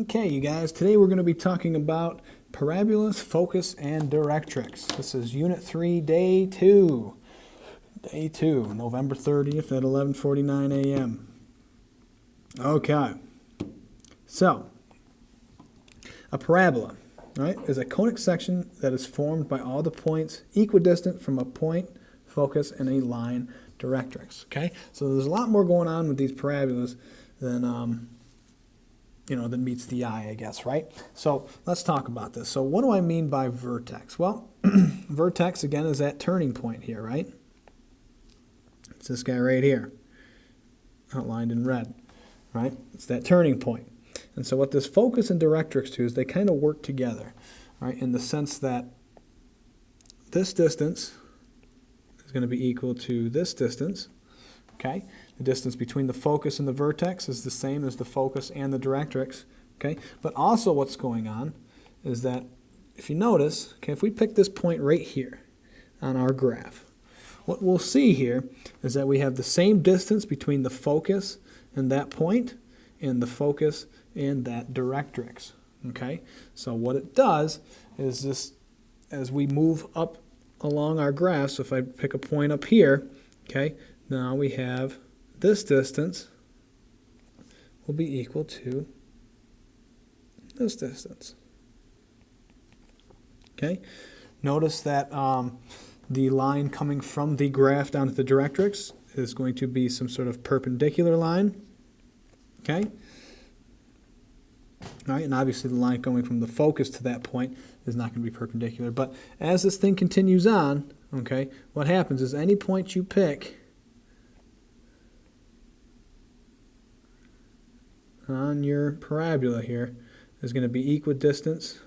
Okay, you guys, today we're going to be talking about parabolas, focus, and directrix. This is Unit 3, Day 2. Day 2, November 30th at 11:49 a.m. Okay, so a parabola, right, is a conic section that is formed by all the points equidistant from a point, focus, and a line directrix. Okay, so there's a lot more going on with these parabolas than than meets the eye, I guess, right? So let's talk about this. So what do I mean by vertex? Well, vertex, again, is that turning point here, right? It's this guy right here, outlined in red, right? It's that turning point. And so what this focus and directrix do is they kind of work together, right, in the sense that this distance is going to be equal to this distance, okay? The distance between the focus and the vertex is the same as the focus and the directrix, okay? But also what's going on is that if you notice, okay, if we pick this point right here on our graph, what we'll see here is that we have the same distance between the focus and that point and the focus and that directrix, okay? So what it does is this, as we move up along our graph, so if I pick a point up here, okay, now we have this distance will be equal to this distance. Okay? Notice that the line coming from the graph down to the directrix is going to be some sort of perpendicular line. Okay? All right, and obviously the line going from the focus to that point is not going to be perpendicular. But as this thing continues on, okay, what happens is any point you pick on your parabola here is going to be equidistant,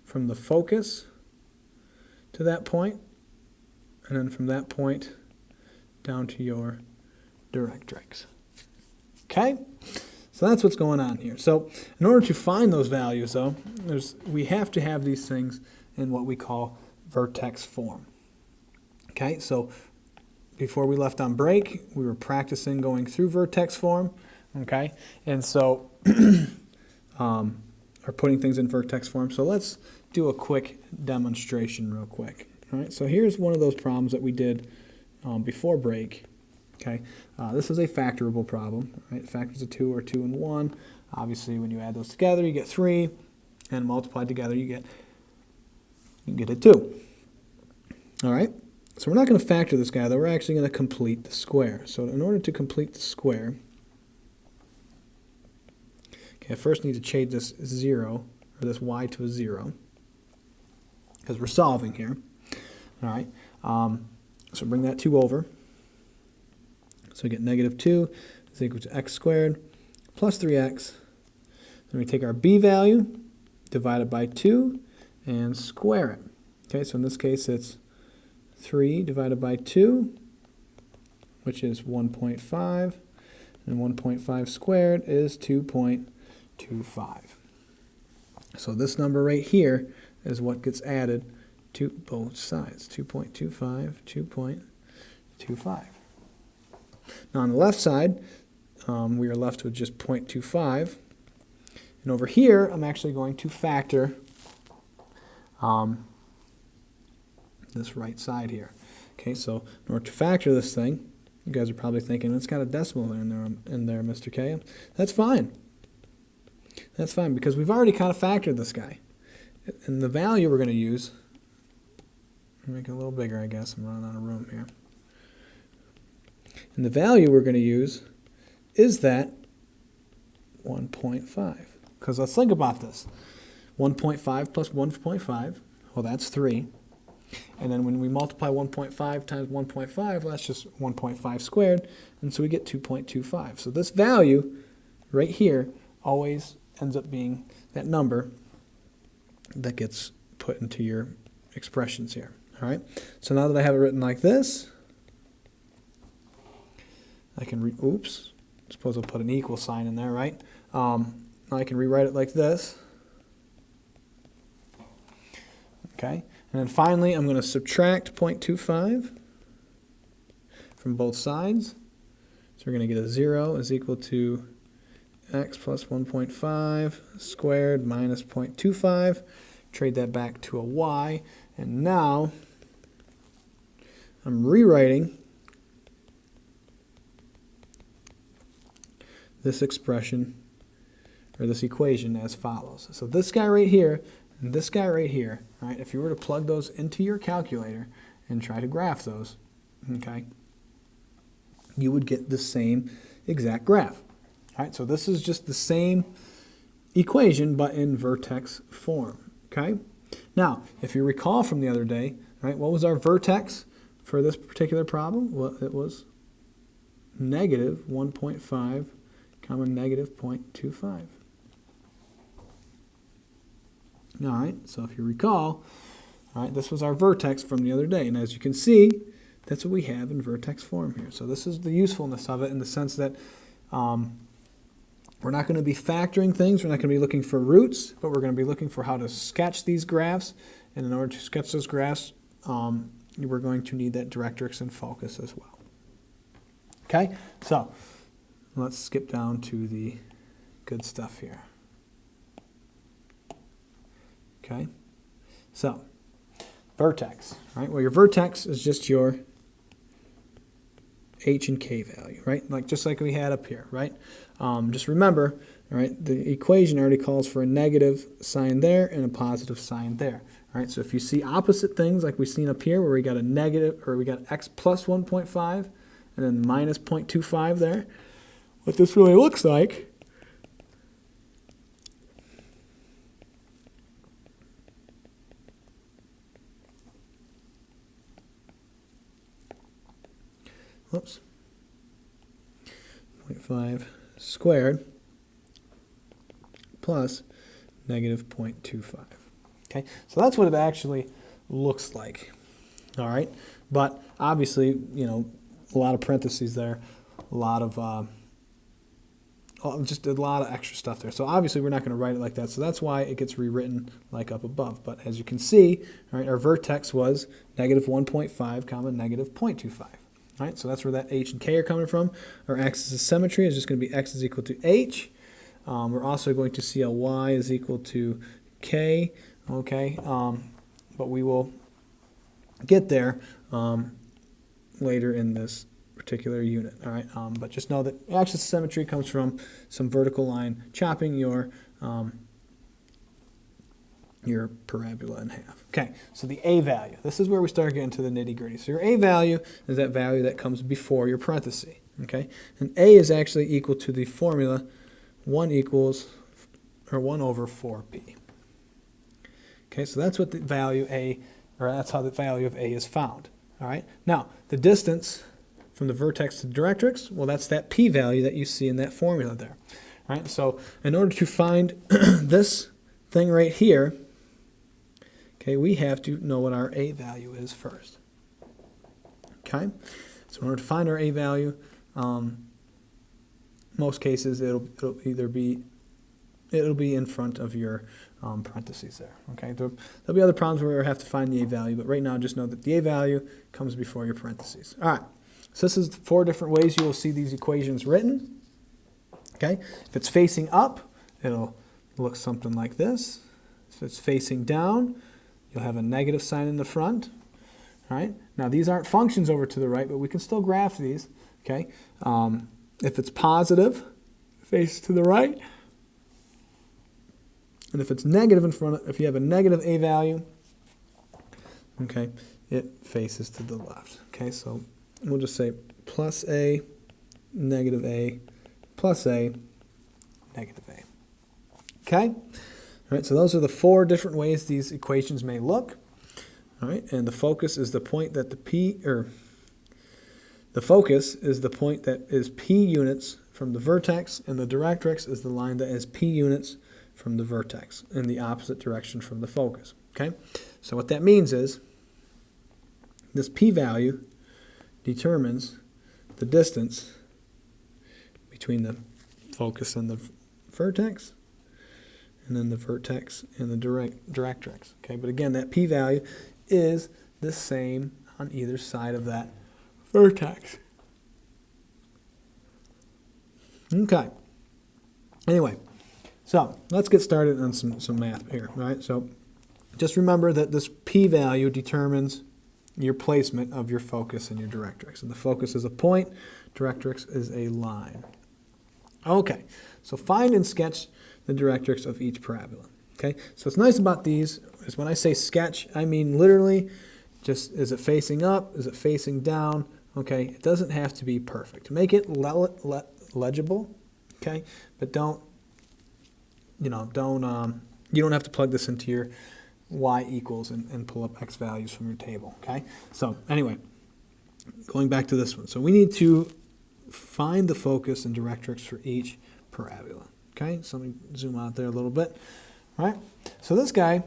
from the focus to that point, and then from that point down to your directrix. Okay? So that's what's going on here. So in order to find those values, though, we have to have these things in what we call vertex form. Okay? So before we left on break, we were practicing going through vertex form. Okay, and so are putting things in vertex form. So let's do a quick demonstration real quick. All right, so here's one of those problems that we did before break. Okay, this is a factorable problem. Right, factors of 2 are 2 and 1. Obviously, when you add those together, you get 3, and multiplied together, you get a 2. All right, so we're not going to factor this guy, though. We're actually going to complete the square. So in order to complete the square, I first need to change this 0, or this y to a 0, because we're solving here. All right, so bring that 2 over. So we get negative 2 is equal to x squared plus 3x. Then we take our b value, divide it by 2, and square it. Okay, so in this case it's 3 divided by 2, which is 1.5, and 1.5 squared is 2.25. So this number right here is what gets added to both sides, 2.25, 2.25. Now on the left side, we are left with just 0.25. And over here, I'm actually going to factor this right side here. Okay, so in order to factor this thing, you guys are probably thinking, it's got a decimal in there, Mr. K. That's fine. That's fine, because we've already kind of factored this guy. And the value we're going to use, make it a little bigger, I guess. I'm running out of room here. And the value we're going to use is that 1.5. Because let's think about this. 1.5 plus 1.5, well, that's 3. And then when we multiply 1.5 times 1.5, well, that's just 1.5 squared. And so we get 2.25. So this value right here always ends up being that number that gets put into your expressions here. All right. So now that I have it written like this, I can suppose I'll put an equal sign in there, right? Now I can rewrite it like this. Okay. And then finally, I'm going to subtract 0.25 from both sides. So we're going to get a 0 is equal to x plus 1.5 squared minus 0.25. Trade that back to a y. And now I'm rewriting this expression, or this equation, as follows. So this guy right here and this guy right here, right, if you were to plug those into your calculator and try to graph those, okay, you would get the same exact graph. All right, so this is just the same equation but in vertex form. Okay. Now, if you recall from the other day, right, what was our vertex for this particular problem? Well, it was negative 1.5 comma negative 0.25. All right, so if you recall, all right, this was our vertex from the other day. And as you can see, that's what we have in vertex form here. So this is the usefulness of it in the sense that we're not going to be factoring things. We're not going to be looking for roots, but we're going to be looking for how to sketch these graphs. And in order to sketch those graphs, we're going to need that directrix and focus as well. Okay, so let's skip down to the good stuff here. Okay, so vertex, right? Well, your vertex is just your h and k value, right? Just like we had up here, right? Just remember, all right, the equation already calls for a negative sign there and a positive sign there. All right, so if you see opposite things like we've seen up here where we got a negative, or we got x plus 1.5 and then minus 0.25 there, what this really looks like whoops, 0.5 squared plus negative 0.25. Okay, so that's what it actually looks like. All right, but obviously, you know, a lot of parentheses there, a lot of just a lot of extra stuff there. So obviously we're not going to write it like that. So that's why it gets rewritten like up above. But as you can see, all right, our vertex was negative 1.5 comma negative 0.25. All right, so that's where that h and k are coming from. Our axis of symmetry is just going to be x is equal to h. We're also going to see a y is equal to k. Okay, but we will get there later in this particular unit. All right, but just know that axis of symmetry comes from some vertical line chopping your parabola in half. Okay, so the a value. This is where we start getting to the nitty-gritty. So your a value is that value that comes before your parenthesis. Okay, and a is actually equal to the formula 1 over 4p. Okay, so that's what the value a, or that's how the value of a is found. All right. Now the distance from the vertex to the directrix, well, that's that p value that you see in that formula there. All right. So in order to find this thing right here, okay, we have to know what our a value is first. Okay. So in order to find our a value, most cases it'll be in front of your parentheses there. Okay, there'll be other problems where we have to find the a value, but right now just know that the a value comes before your parentheses. All right, so this is 4 different ways you will see these equations written. Okay, if it's facing up, it'll look something like this. If it's facing down, you'll have a negative sign in the front. All right, now these aren't functions over to the right, but we can still graph these. Okay, if it's positive, face to the right. And if it's negative in front, if you have a negative a value, okay, it faces to the left. Okay, so we'll just say plus a, plus a, negative a. Okay, all right. So those are the 4 different ways these equations may look. All right, and the focus is the point that the focus is the point that is p units from the vertex, and the directrix is the line that is p units from the vertex in the opposite direction from the focus. Okay, so what that means is this p value determines the distance between the focus and the vertex, and then the vertex and the directrix. Okay, but again, that p value is the same on either side of that vertex. Okay. Anyway, so let's get started on some math here. All right, so just remember that this p-value determines your placement of your focus and your directrix. And the focus is a point, directrix is a line. Okay, so find and sketch the directrix of each parabola. Okay, so what's nice about these is when I say sketch, I mean literally just, is it facing up, is it facing down? Okay, it doesn't have to be perfect. Make it legible, okay, but don't, you don't have to plug this into your y equals and pull up x values from your table, okay? So anyway, going back to this one. So we need to find the focus and directrix for each parabola, okay? So let me zoom out there a little bit, all right? So this guy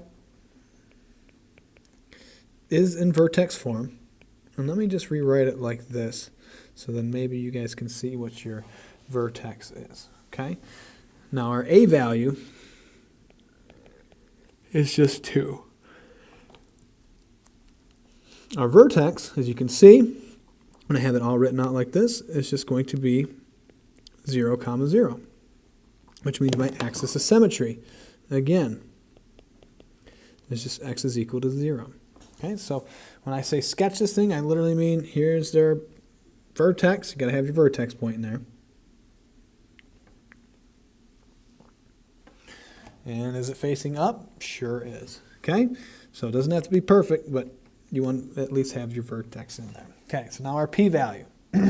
is in vertex form, and let me just rewrite it like this, so then maybe you guys can see what your vertex is, okay? Now our a value is just 2. Our vertex, as you can see, when I have it all written out like this, is just going to be 0, 0, which means my axis of symmetry, again, is just x is equal to 0. Okay, so when I say sketch this thing, I literally mean here's their vertex. You got to have your vertex point in there. And is it facing up? Sure is. Okay, so it doesn't have to be perfect, but you want to at least have your vertex in there. Okay, so now our p-value. All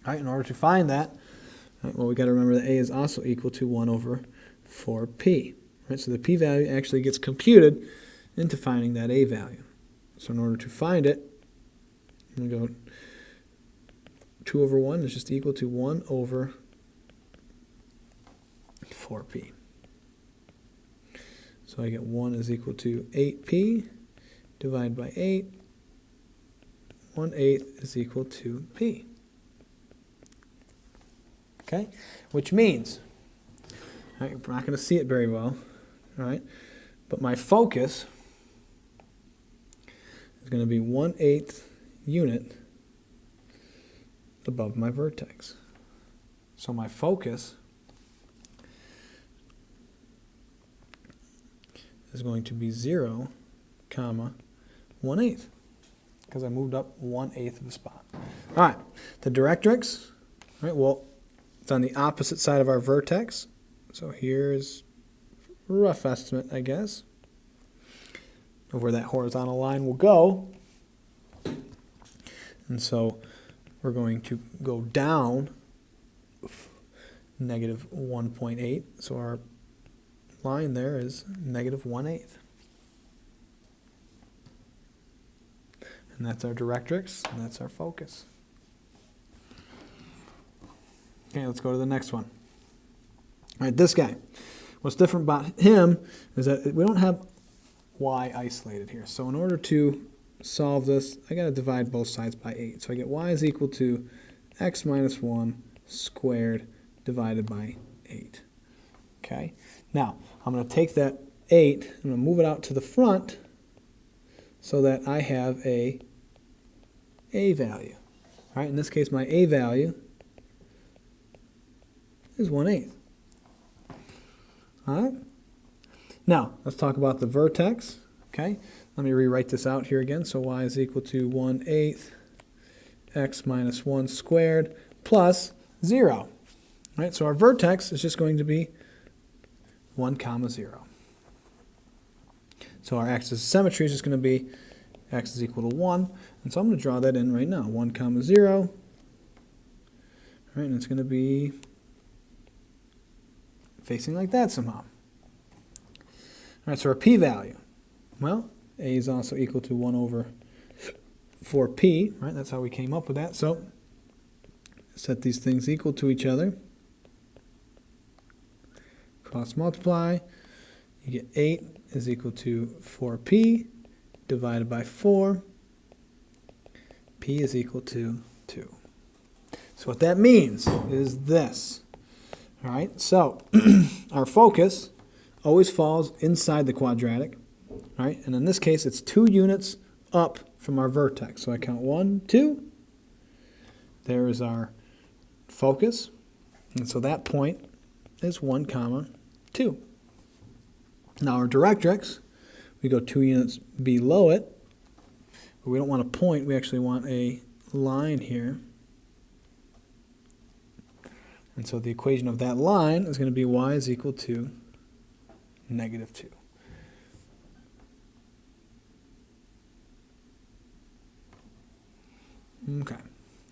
right, in order to find that, right, well, we got to remember that a is also equal to 1 over 4p. Right, so the p-value actually gets computed into finding that a value. So in order to find it, I'm going to go 2 over 1 is just equal to 1 over 4p. So I get 1 is equal to 8p divided by 8. 1/8 is equal to p. Okay? Which means, all right, we're not going to see it very well, all right? But my focus is going to be 1/8 unit above my vertex. So my focus is going to be 0, 1/8, because I moved up 1/8 of the spot. All right, the directrix, right, well, it's on the opposite side of our vertex. So here's a rough estimate, I guess, of where that horizontal line will go. And so we're going to go down negative 1.8. So our line there is negative 1/8. And that's our directrix, and that's our focus. Okay, let's go to the next one. All right, this guy. What's different about him is that we don't have y isolated here. So in order to solve this, I got to divide both sides by 8. So I get y is equal to x minus 1 squared divided by 8. Okay. Now, I'm going to take that 8, I'm going to move it out to the front so that I have a value. All right, in this case, my a value is 1/8. All right. Now, let's talk about the vertex. Okay. Let me rewrite this out here again. So y is equal to 1/8 x minus 1 squared plus 0. All right, so our vertex is just going to be 1, 0. So our axis of symmetry is just going to be x is equal to 1. And so I'm going to draw that in right now. 1, 0. All right, and it's going to be facing like that somehow. All right, so our p-value. Well, a is also equal to 1 over 4p. Right, that's how we came up with that. So set these things equal to each other. Cross multiply. You get 8 is equal to 4p divided by 4. P is equal to 2. So what that means is this. All right, so our focus always falls inside the quadratic. All right, and in this case, it's 2 units up from our vertex. So I count 1, 2. There is our focus. And so that point is 1, comma 2. Now our directrix, we go 2 units below it, but we don't want a point, we actually want a line here. And so the equation of that line is going to be y is equal to -2. Okay,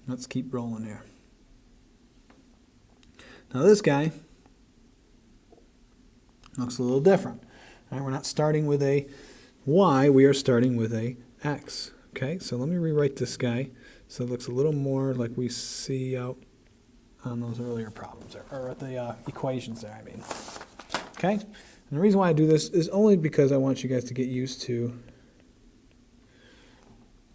let's keep rolling here. Now this guy looks a little different. All right, we're not starting with a y, we are starting with a x. Okay, so let me rewrite this guy so it looks a little more like we see out on those earlier problems, or the equations there, I mean. Okay, and the reason why I do this is only because I want you guys to get used to,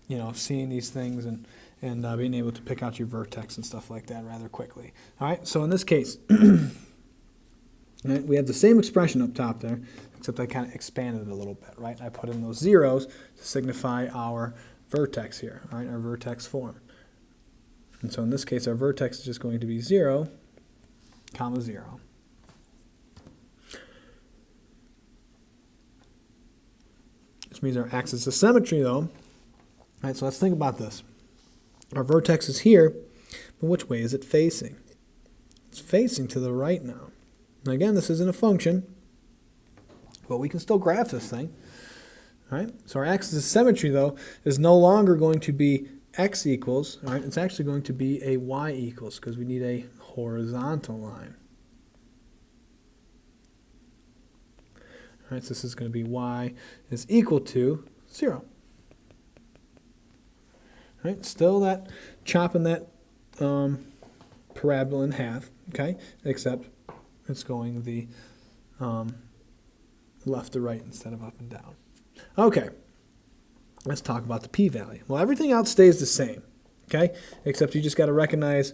you know, seeing these things and being able to pick out your vertex and stuff like that rather quickly. All right, so in this case, right, we have the same expression up top there, except I kind of expanded it a little bit, right? I put in those zeros to signify our vertex here, all right, our vertex form. And so in this case, our vertex is just going to be 0, comma 0. Which means our axis of symmetry, though. All right, so let's think about this. Our vertex is here, but which way is it facing? It's facing to the right now. Now again, this isn't a function, but we can still graph this thing. All right, so our axis of symmetry, though, is no longer going to be x equals, all right, it's actually going to be a y equals, because we need a horizontal line. All right, so this is going to be y is equal to 0. All right, still that chopping that parabola in half, okay, except it's going the left to right instead of up and down. Okay. Let's talk about the p-value. Well, everything else stays the same, okay? Except you just got to recognize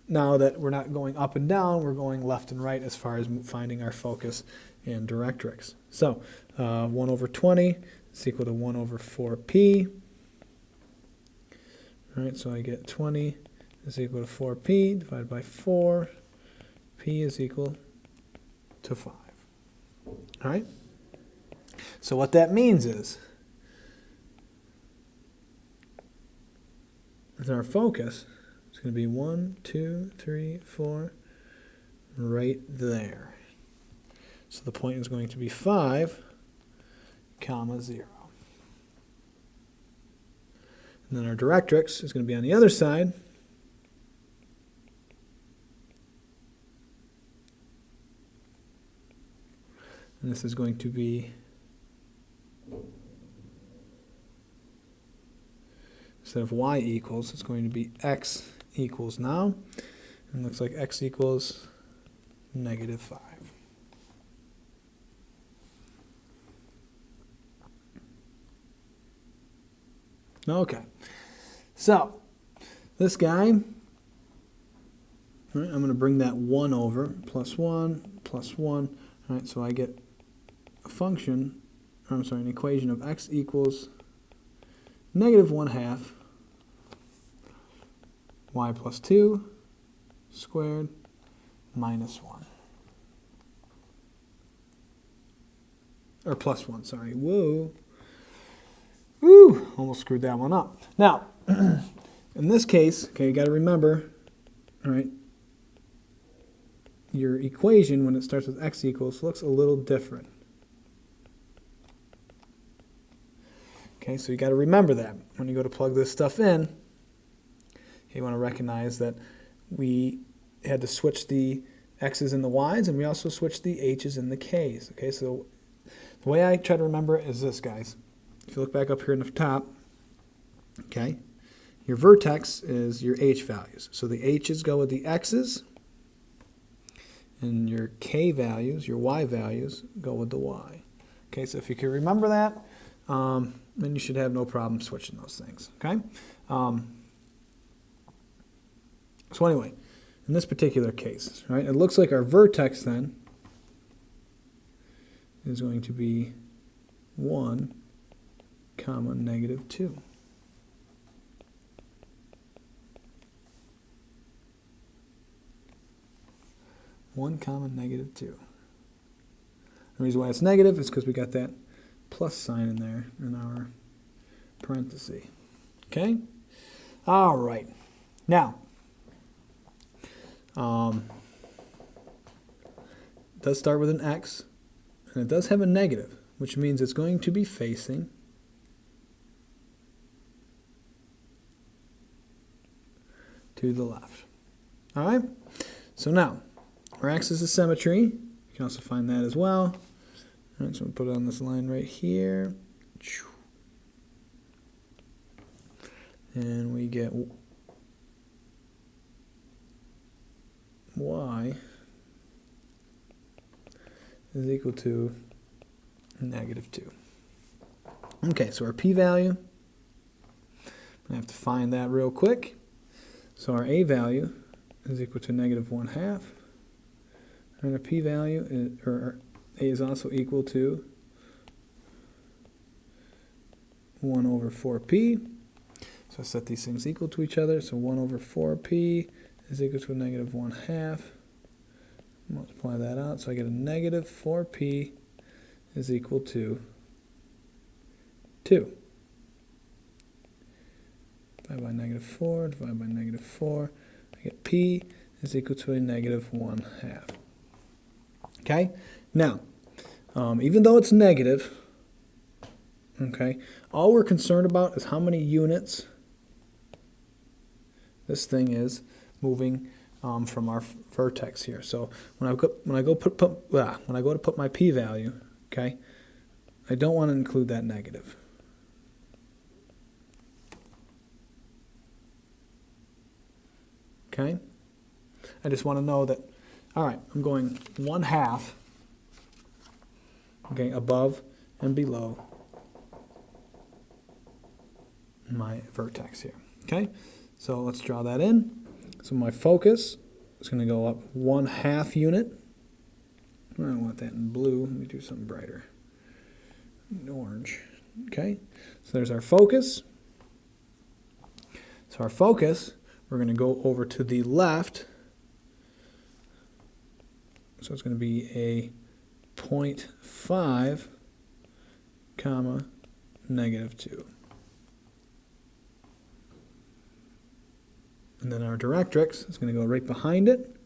now that we're not going up and down, we're going left and right as far as finding our focus and directrix. So 1 over 20 is equal to 1 over 4p. All right, so I get 20 is equal to 4p divided by 4. P is equal to 5. All right? So what that means is our focus is going to be 1, 2, 3, 4, right there. So the point is going to be 5, comma 0. And then our directrix is going to be on the other side. And this is going to be, instead of y equals, it's going to be x equals now. And it looks like x equals -5. Okay, so this guy, all right, I'm going to bring that 1 over, plus 1, plus 1. All right, so I get a function, or I'm sorry, an equation of x equals -1/2 y plus 2 squared minus 1. Or plus 1, sorry. Whoa. Woo! Almost screwed that one up. Now, in this case, okay, you got to remember, all right, your equation when it starts with x equals looks a little different. Okay, so you got to remember that when you go to plug this stuff in. You want to recognize that we had to switch the x's and the y's, and we also switched the h's and the k's. Okay, so the way I try to remember it is this, guys. If you look back up here in the top, okay, your vertex is your h values. So the h's go with the x's, and your k values, your y values, go with the y. Okay, so if you can remember that, then you should have no problem switching those things. Okay. So anyway, in this particular case, right, it looks like our vertex then is going to be 1, comma, -2. 1 comma negative 2. The reason why it's negative is because we got that plus sign in there in our parenthesis. Okay? All right. Now, it does start with an X, and it does have a negative, which means it's going to be facing to the left. All right? So now, our axis of symmetry, you can also find that as well. All right, so we'll put it on this line right here. And we get y is equal to negative 2. Okay, so our p-value, I'm going to have to find that real quick. So our a value is equal to negative 1/2. And our p-value, is, or our a is also equal to 1 over 4p. So I set these things equal to each other. So 1 over 4p is equal to a negative 1/2. Multiply that out. So I get a negative 4p is equal to 2. Divide by negative 4, divide by negative 4. I get p is equal to a negative 1/2. Okay? Now, even though it's negative, okay, all we're concerned about is how many units this thing is moving from our vertex here. So when I go to put my p-value, okay, I don't want to include that negative. Okay? I just want to know that, all right, I'm going 1/2, okay, above and below my vertex here. Okay? So let's draw that in. So my focus is going to go up 1/2 unit. I don't want that in blue. Let me do something brighter. In orange. Okay? So there's our focus. So our focus, we're going to go over to the left. So it's going to be a 0.5 comma negative 2. And then our directrix is going to go right behind it.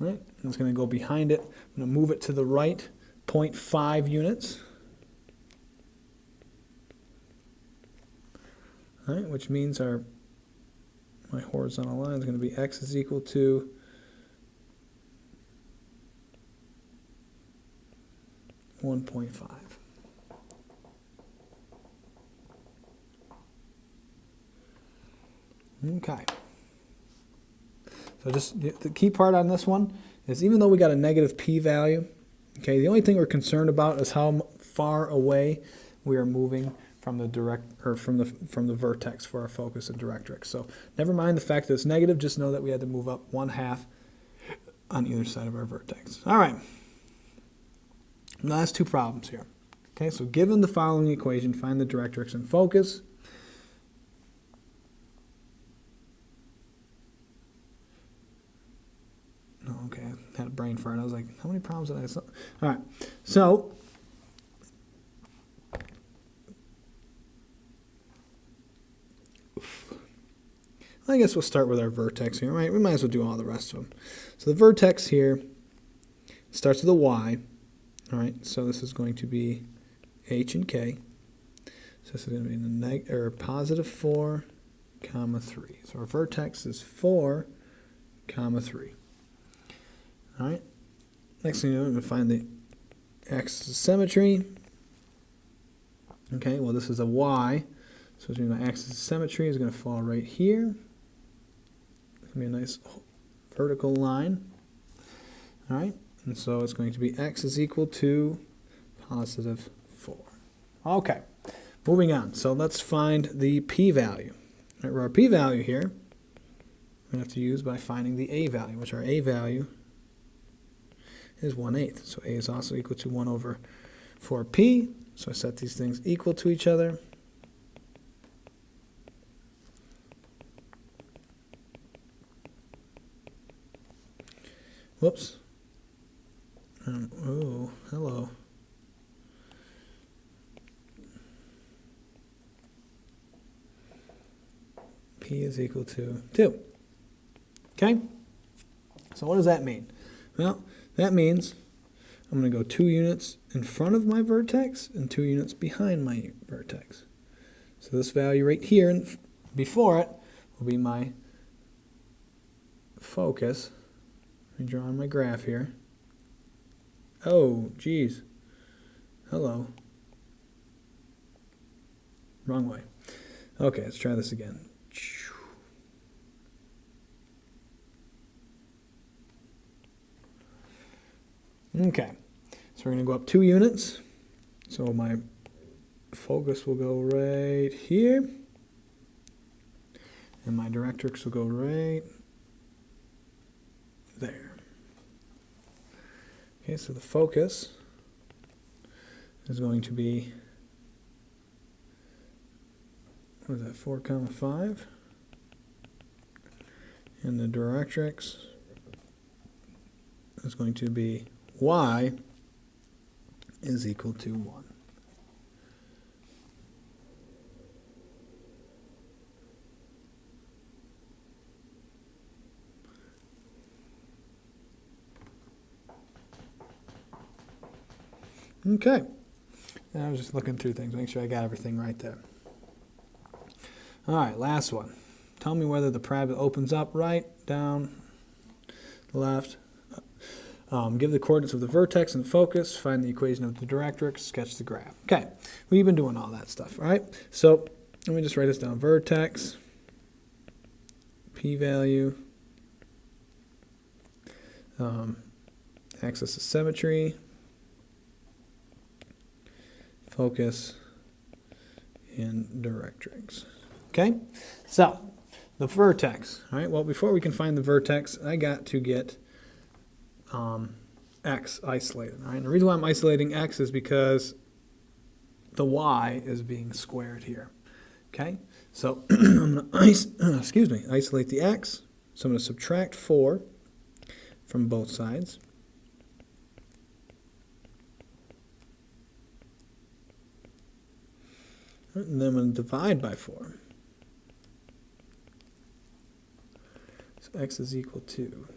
Right? And it's going to go behind it. I'm going to move it to the right 0.5 units. All right, which means my horizontal line is going to be x is equal to 1.5. Okay. So just the key part on this one is even though we got a negative p-value, okay, the only thing we're concerned about is how far away we are moving from the from the vertex for our focus and directrix. So never mind the fact that it's negative, just know that we had to move up 1/2 on either side of our vertex. All right. Last two problems here. Okay, so given the following equation, find the directrix and focus. Okay, I had a brain fart. I was like, how many problems did I have? All right, so I guess we'll start with our vertex here, right? We might as well do all the rest of them. So the vertex here starts with a y, all right? So this is going to be h and k. So this is going to be the positive 4, comma 3. So our vertex is 4, comma 3. All right. Next thing you know, we're going to find the axis of symmetry. Okay, well this is a y, so my axis of symmetry is going to fall right here. It's going to be a nice vertical line. All right, and so it's going to be x is equal to positive 4. Okay, moving on. So let's find the p-value. Right, our p-value here, we're going to have to use by finding the a value, which our a value is 1/8. So a is also equal to 1 over 4p. So I set these things equal to each other. Whoops. Oh, hello. P is equal to 2. Okay? So what does that mean? Well, that means I'm going to go 2 units in front of my vertex and 2 units behind my vertex. So this value right here and before it will be my focus. Let me draw on my graph here. Oh, geez. Hello. Wrong way. Okay, let's try this again. Okay, so we're going to go up 2 units. So my focus will go right here. And my directrix will go right there. Okay, so the focus is going to be, what is that, 4, 5? And the directrix is going to be y is equal to 1. Okay. I was just looking through things, make sure I got everything right there. All right, last one. Tell me whether the parabola opens up, right, down, left. Give the coordinates of the vertex and focus, find the equation of the directrix, sketch the graph. Okay, we've been doing all that stuff, right? So let me just write this down. Vertex, p-value, axis of symmetry, focus, and directrix. Okay, so the vertex. All right, well, before we can find the vertex, I got to get x isolated. All right, and the reason why I'm isolating x is because the y is being squared here. Okay, so I'm going to isolate the x. So I'm going to subtract 4 from both sides. And then I'm going to divide by 4. So x is equal to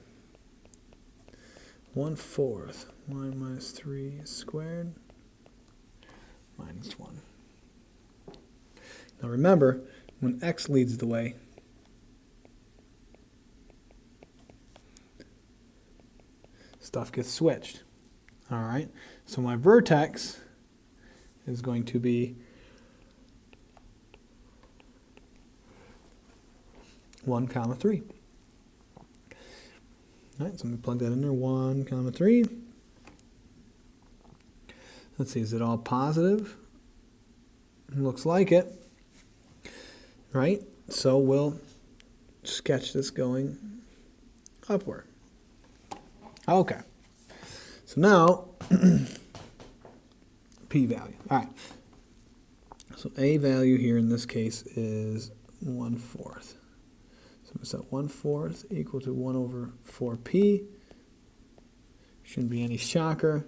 1/4 y minus 3 squared minus 1. Now remember, when x leads the way, stuff gets switched. All right, so my vertex is going to be 1, 3. All right, so I'm going to plug that in there, 1, 3. Let's see, is it all positive? Looks like it, right? So we'll sketch this going upward. Okay, so now, p-value. All right, so a value here in this case is 1/4. So we set 1/4 equal to 1/4p. Shouldn't be any shocker.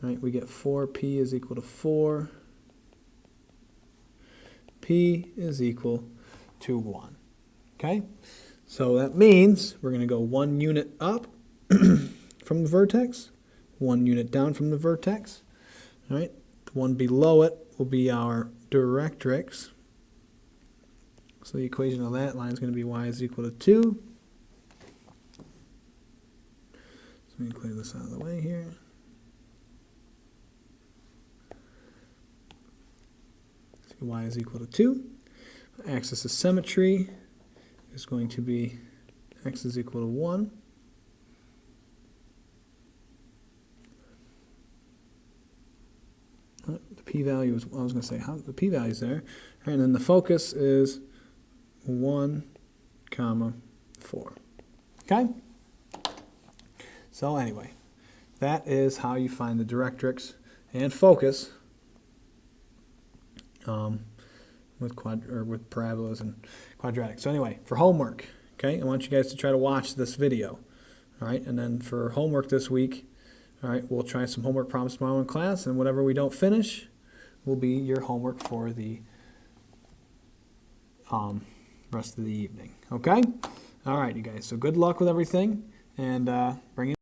Right? We get 4p is equal to 4. P is equal to 1. Okay? So that means we're going to go 1 unit up from the vertex, 1 unit down from the vertex. All right? The one below it will be our directrix. So the equation of that line is going to be y is equal to 2. So let me clear this out of the way here. So y is equal to 2. Axis of symmetry is going to be x is equal to 1. The p-value is, I was going to say, the p-value is there. And then the focus is 1, 4. Okay? So anyway, that is how you find the directrix and focus with parabolas and quadratics. So anyway, for homework, okay, I want you guys to try to watch this video. All right, and then for homework this week, all right, we'll try some homework problems tomorrow in class, and whatever we don't finish will be your homework for the rest of the evening. Okay? All right, you guys. So good luck with everything, and bring it.